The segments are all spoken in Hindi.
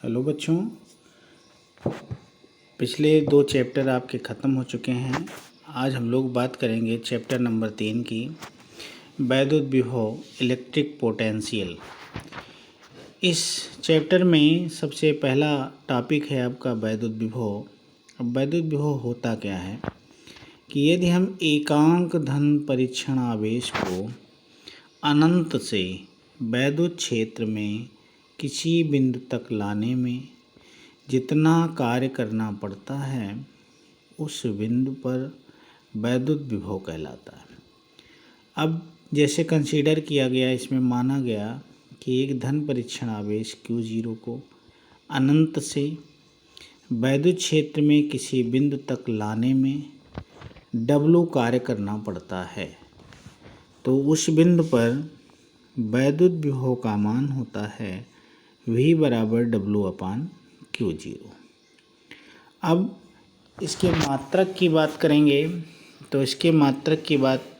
हेलो बच्चों, पिछले 2 चैप्टर आपके ख़त्म हो चुके हैं। आज हम लोग बात करेंगे चैप्टर नंबर 3 की, वैद्युत विभव इलेक्ट्रिक पोटेंशियल। इस चैप्टर में सबसे पहला टॉपिक है आपका वैद्युत विभव। अब वैद्युत विभव होता क्या है कि यदि हम एकांक धन परीक्षण आवेश को अनंत से वैद्युत क्षेत्र में किसी बिंदु तक लाने में जितना कार्य करना पड़ता है उस बिंदु पर वैद्युत विभव कहलाता है। अब जैसे कंसीडर किया गया, इसमें माना गया कि एक धन परीक्षण आवेश Q0 को अनंत से वैद्युत क्षेत्र में किसी बिंदु तक लाने में W कार्य करना पड़ता है, तो उस बिंदु पर वैद्युत विभव का मान होता है V बराबर W/Q0। अब इसके मात्रक की बात करेंगे, तो इसके मात्रक की बात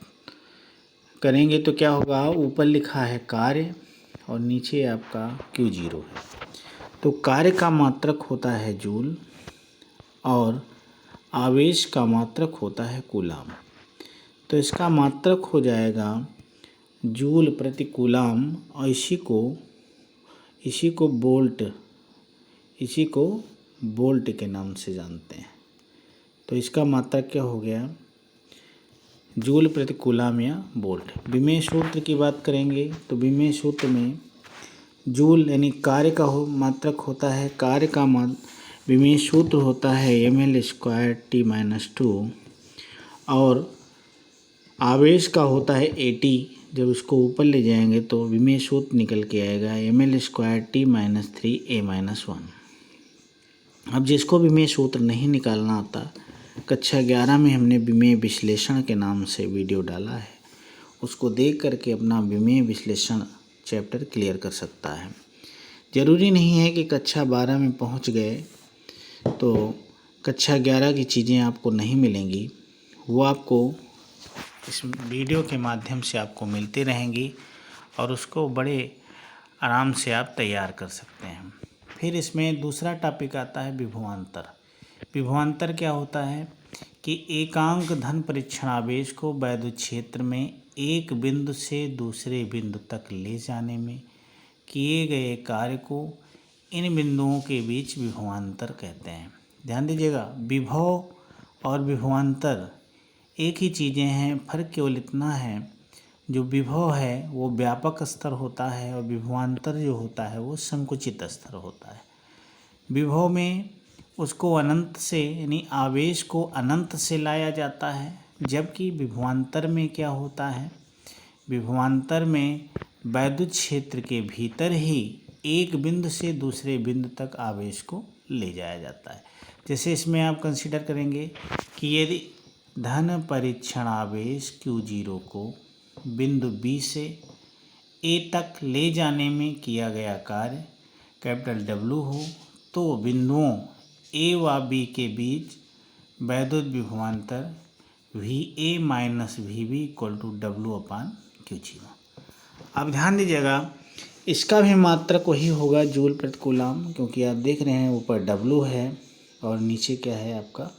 करेंगे तो क्या होगा, ऊपर लिखा है कार्य और नीचे आपका Q0 है। तो कार्य का मात्रक होता है जूल और आवेश का मात्रक होता है कूलाम। तो इसका मात्रक हो जाएगा जूल प्रति कूलाम और इसी को वोल्ट के नाम से जानते हैं। तो इसका मात्रक क्या हो गया, जूल प्रति कूलाम या वोल्ट। विमेय सूत्र की बात करेंगे तो विमेय सूत्र में जूल यानी कार्य का मात्रक होता है, कार्य का विमेय सूत्र होता है mL²T-2 और आवेश का होता है AT। जब उसको ऊपर ले जाएंगे तो विमेय सूत्र निकल के आएगा mL²T-3A-1। अब जिसको विमेय सूत्र नहीं निकालना आता, कक्षा 11 में हमने विमेय विश्लेषण के नाम से वीडियो डाला है, उसको देख करके अपना विमेय विश्लेषण चैप्टर क्लियर कर सकता है। ज़रूरी नहीं है कि कक्षा 12 में पहुंच गए तो कक्षा 11 की चीज़ें आपको नहीं मिलेंगी, वो आपको इस वीडियो के माध्यम से आपको मिलती रहेंगी और उसको बड़े आराम से आप तैयार कर सकते हैं। फिर इसमें दूसरा टॉपिक आता है विभवांतर। विभवांतर क्या होता है कि एकांक धन परीक्षण आवेश को वैद्युत क्षेत्र में एक बिंदु से दूसरे बिंदु तक ले जाने में किए गए कार्य को इन बिंदुओं के बीच विभवांतर कहते हैं। ध्यान दीजिएगा, विभव और विभवांतर एक ही चीज़ें हैं, फ़र्क केवल इतना है, जो विभव है वो व्यापक स्तर होता है और विभवांतर जो होता है वो संकुचित स्तर होता है। विभव में उसको अनंत से यानी आवेश को अनंत से लाया जाता है, जबकि विभवांतर में क्या होता है, विभवांतर में वैद्युत क्षेत्र के भीतर ही एक बिंदु से दूसरे बिंदु तक आवेश को ले जाया जाता है। जैसे इसमें आप कंसीडर करेंगे कि यदि धन परीक्षण आवेश Q0 को बिंदु B से A तक ले जाने में किया गया कार्य कैपिटल W हो, तो बिंदुओं A व B के बीच वैद्युत विभवांतर VA-VB = W/Q0। अब ध्यान दीजिएगा, इसका भी मात्रक वही होगा जूल प्रति कूलाम, क्योंकि आप देख रहे हैं ऊपर W है और नीचे क्या है आपका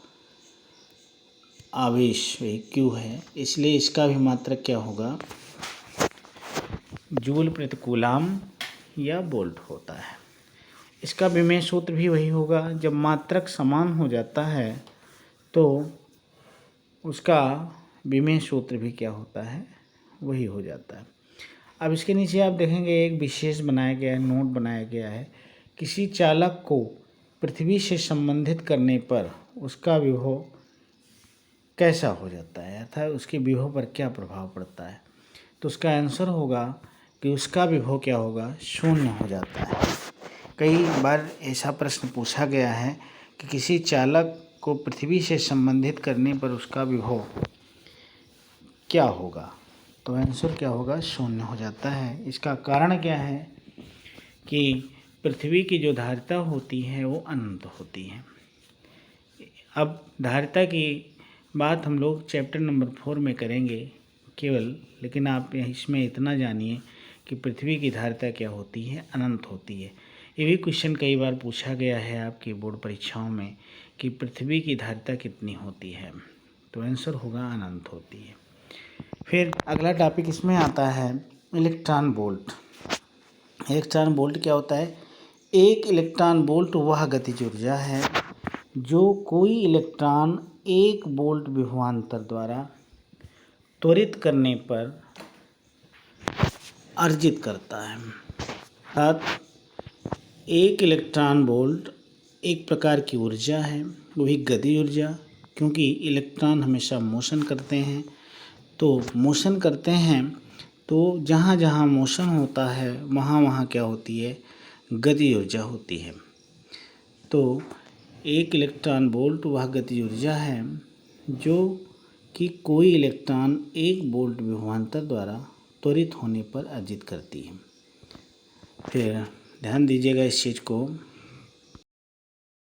आवेश Q है, इसलिए इसका भी मात्रक क्या होगा, जूल प्रति कूलाम या वोल्ट होता है। इसका विमेय सूत्र भी वही होगा। जब मात्रक समान हो जाता है तो उसका विमेय सूत्र भी क्या होता है, वही हो जाता है। अब इसके नीचे आप देखेंगे एक विशेष बनाया गया है, नोट बनाया गया है, किसी चालक को पृथ्वी से संबंधित करने पर उसका विभव कैसा हो जाता है, अर्थात उसके विभव पर क्या प्रभाव पड़ता है। तो उसका आंसर होगा कि उसका विभव क्या होगा, शून्य हो जाता है। कई बार ऐसा प्रश्न पूछा गया है कि किसी चालक को पृथ्वी से संबंधित करने पर उसका विभव क्या होगा, तो आंसर क्या होगा, शून्य हो जाता है। इसका कारण क्या है कि पृथ्वी की जो धारिता होती है वो अनंत होती है। अब धारिता की बात हम लोग चैप्टर नंबर 4 में करेंगे केवल, लेकिन आप इसमें इतना जानिए कि पृथ्वी की धारिता क्या होती है, अनंत होती है। ये भी क्वेश्चन कई बार पूछा गया है आपकी बोर्ड परीक्षाओं में कि पृथ्वी की धारिता कितनी होती है, तो आंसर होगा अनंत होती है। फिर अगला टॉपिक इसमें आता है इलेक्ट्रॉन वोल्ट। इलेक्ट्रॉन वोल्ट क्या होता है? एक इलेक्ट्रॉन वोल्ट वह गतिज ऊर्जा है जो कोई इलेक्ट्रॉन 1 वोल्ट विभवांतर द्वारा त्वरित करने पर अर्जित करता है। अर्थात एक इलेक्ट्रॉन वोल्ट एक प्रकार की ऊर्जा है, वही गतिज ऊर्जा, क्योंकि इलेक्ट्रॉन हमेशा मोशन करते हैं। तो जहाँ जहाँ मोशन होता है वहाँ वहाँ क्या होती है? गतिज ऊर्जा होती है। तो एक इलेक्ट्रॉन वोल्ट वह गतिज ऊर्जा है जो कि कोई इलेक्ट्रॉन 1 वोल्ट विभवांतर द्वारा त्वरित होने पर अर्जित करती है। फिर ध्यान दीजिएगा इस चीज़ को।